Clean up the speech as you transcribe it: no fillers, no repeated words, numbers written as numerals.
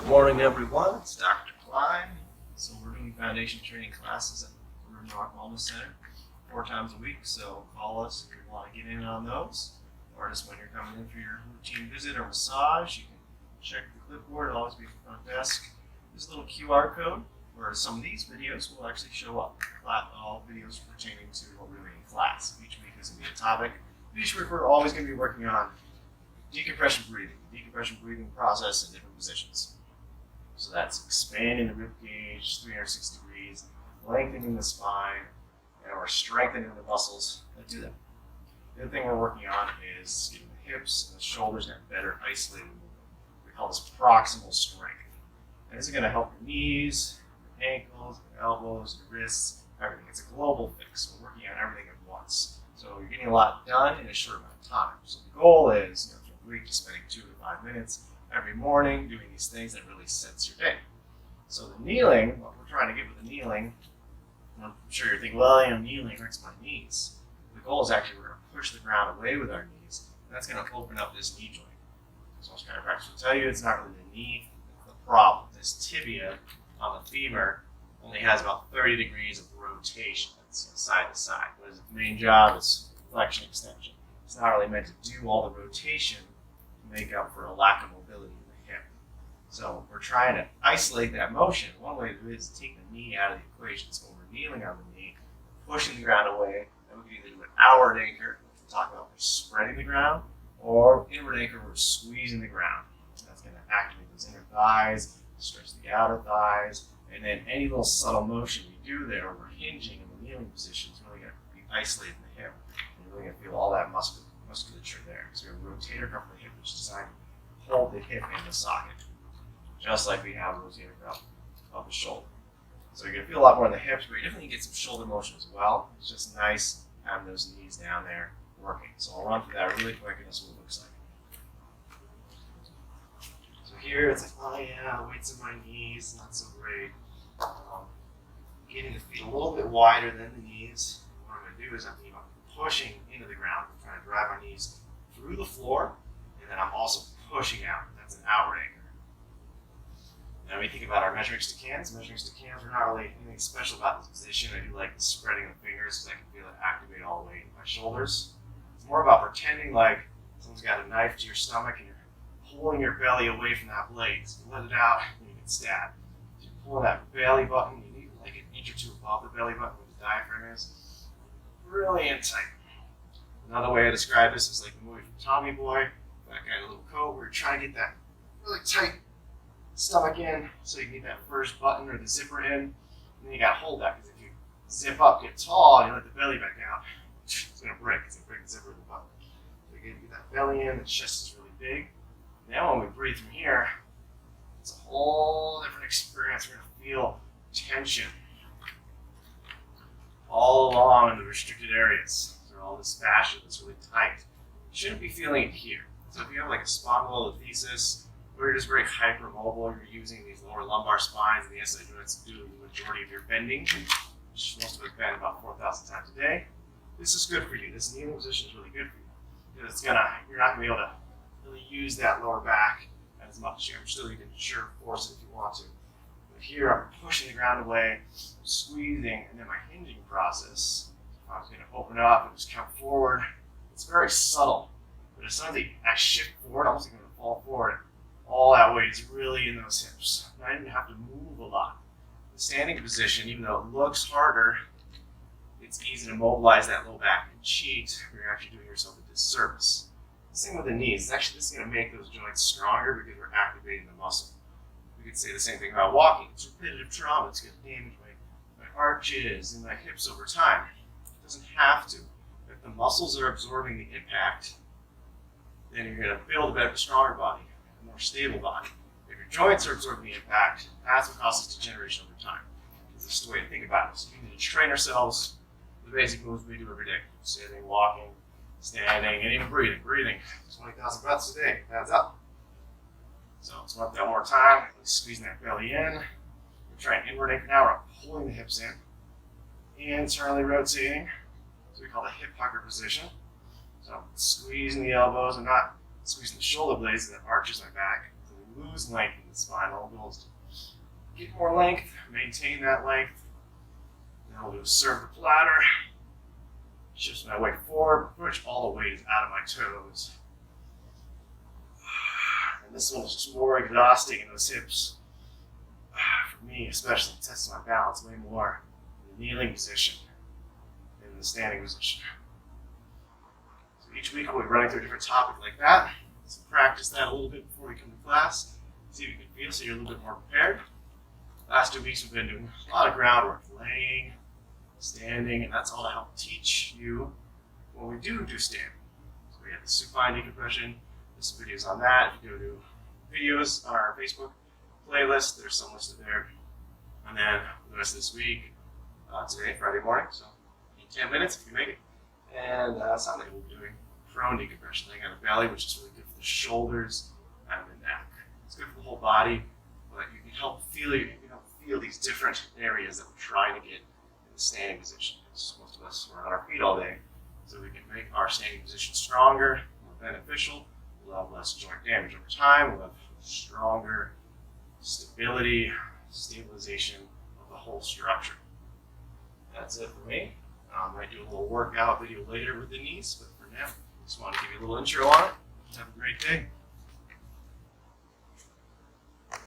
Good morning, everyone. It's Dr. Klein. So we're doing foundation training classes at the Rim Rock Wellness Center 4 times a week. So call us if you want to get in on those, or just when you're coming in for your routine visit or massage. You can check the clipboard. It'll always be at the front desk. There's a little QR code where some of these videos will actually show up. All videos pertaining to what we're doing in class. Each week is going to be a topic. Each week we're always going to be working on decompression breathing process in different positions. So that's expanding the rib cage 360 degrees, lengthening the spine, and we're strengthening the muscles that do that. The other thing we're working on is getting the hips and the shoulders in a better isolated movement. We call this proximal strength. And this is going to help your knees, your ankles, your elbows, your wrists, everything. It's a global fix. We're working on everything at once. So you're getting a lot done in a short amount of time. So the goal is, from a week to spending 2 to 5 minutes every morning doing these things that really sets your day. So the kneeling, what we're trying to get with the kneeling, I'm sure you're thinking, well, kneeling hurts my knees. The goal is actually we're going to push the ground away with our knees, and that's going to open up this knee joint. So most chiropractors will tell you it's not really the knee that's the problem. This tibia on the femur only has about 30 degrees of rotation. That's side to side. What is its main job? It's flexion extension. It's not really meant to do all the rotation to make up for a lack of mobility in the hip. So we're trying to isolate that motion. One way to do it is take the knee out of the equation. So when we're kneeling on the knee, pushing the ground away, and we can either do an outward anchor, which we'll talk about, we're spreading the ground, or inward anchor, we're squeezing the ground. That's going to activate those inner thighs, stretch the outer thighs, and then any little subtle motion we do there, we're hinging in the kneeling position, is really going to be isolating the hip. And you're really going to feel all that musculature there. So we have a rotator cuff of the hip, which is designed to hold the hip in the socket, just like we have a rotator cuff of the shoulder. So you're going to feel a lot more in the hips, but you definitely get some shoulder motion as well. It's just nice having those knees down there working. So I'll run through that really quick, and this is what it looks like. So here it's like, oh yeah, weights in my knees, not so great. Getting the feet a little bit wider than the knees. What I'm going to do is I'm pushing into the ground. I'm trying to drive my knees through the floor, and then I'm also pushing out. That's an outward anchor. Now we think about our measuring stick hands. Measuring stick hands are not really anything special about this position. I do like the spreading of the fingers because I can feel it activate all the way into my shoulders. It's more about pretending like someone's got a knife to your stomach and you're pulling your belly away from that blade. So you let it out and you get stabbed. So you pull that belly button, you need like an inch or two above the belly button where the diaphragm is. Really in tight. Another way I describe this is like the movie from Tommy Boy, that guy in a little coat where you're trying to get that really tight stomach in so you can get that first button or the zipper in, and then you gotta hold that because if you zip up, get tall, and you let the belly back down, it's gonna break. It's gonna break the zipper of the button. So you get that belly in, the chest is really big. Now when we breathe from here, it's a whole different experience. We're gonna feel tension all along in the restricted areas. So all this fascia that's really tight. You shouldn't be feeling it here. So if you have like a spondylolisthesis, or you're just very hypermobile, you're using these lower lumbar spines and the SI joints to do the majority of your bending, which most of us bend about 4,000 times a day. This is good for you. This kneeling position is really good for you. Because you're not going to be able to really use that lower back as much. I'm still, you can sure force it if you want to. But here I'm pushing the ground away, I'm squeezing, and then my hinging process, I'm going to open up and just come forward. It's very subtle. But as soon as I shift forward, I'm almost going to fall forward. All that weight is really in those hips. I didn't have to move a lot. The standing position, even though it looks harder, it's easy to mobilize that low back and cheat, where you're actually doing yourself a disservice. Same with the knees. Actually, this is going to make those joints stronger because we're activating the muscle. We could say the same thing about walking. It's repetitive trauma. It's going to damage my arches and my hips over time. It doesn't have to. If the muscles are absorbing the impact, then you're going to build a better, stronger body, a more stable body. If your joints are absorbing the impact, that's what causes degeneration over time. This is the way to think about it. So we need to train ourselves with the basic moves we do every day. Sitting, walking, standing, and even breathing. Breathing, 20,000 breaths a day, adds up. So let's run that one more time. Let's squeezing that belly in. We're trying inward anchor now. We're pulling the hips in. Internally rotating. So we call the hip hugger position. So squeezing the elbows and not squeezing the shoulder blades that arches my back. So we lose length in the spine. All goal is to get more length, maintain that length. Now we'll do a serve the platter. Shift my weight forward, push all the weight is out of my toes. And this one's just more exhausting in those hips. For me, especially, testing my balance way more in the kneeling position than in the standing position. So each week we'll be running through a different topic like that. So practice that a little bit before we come to class. See if you can feel so you're a little bit more prepared. Last 2 weeks we've been doing a lot of groundwork, laying, standing, and that's all to help teach you when we do standing. So we have the supine decompression. There's some videos on that. If you go to videos on our Facebook playlist, there's some listed there. And then the rest of this week, today, Friday morning, so 10 minutes if you make it. And Sunday we'll be doing prone decompression, laying on the belly, which is really good for the shoulders and the neck. It's good for the whole body, but you can help feel these different areas that we're trying to get in the standing position. Because most of us are on our feet all day, so we can make our standing position stronger, more beneficial. We'll have less joint damage over time. We'll have stronger stability, stabilization of the whole structure. That's it for me. I might do a little workout video later with the knees, but for now, just want to give you a little intro on it. Have a great day.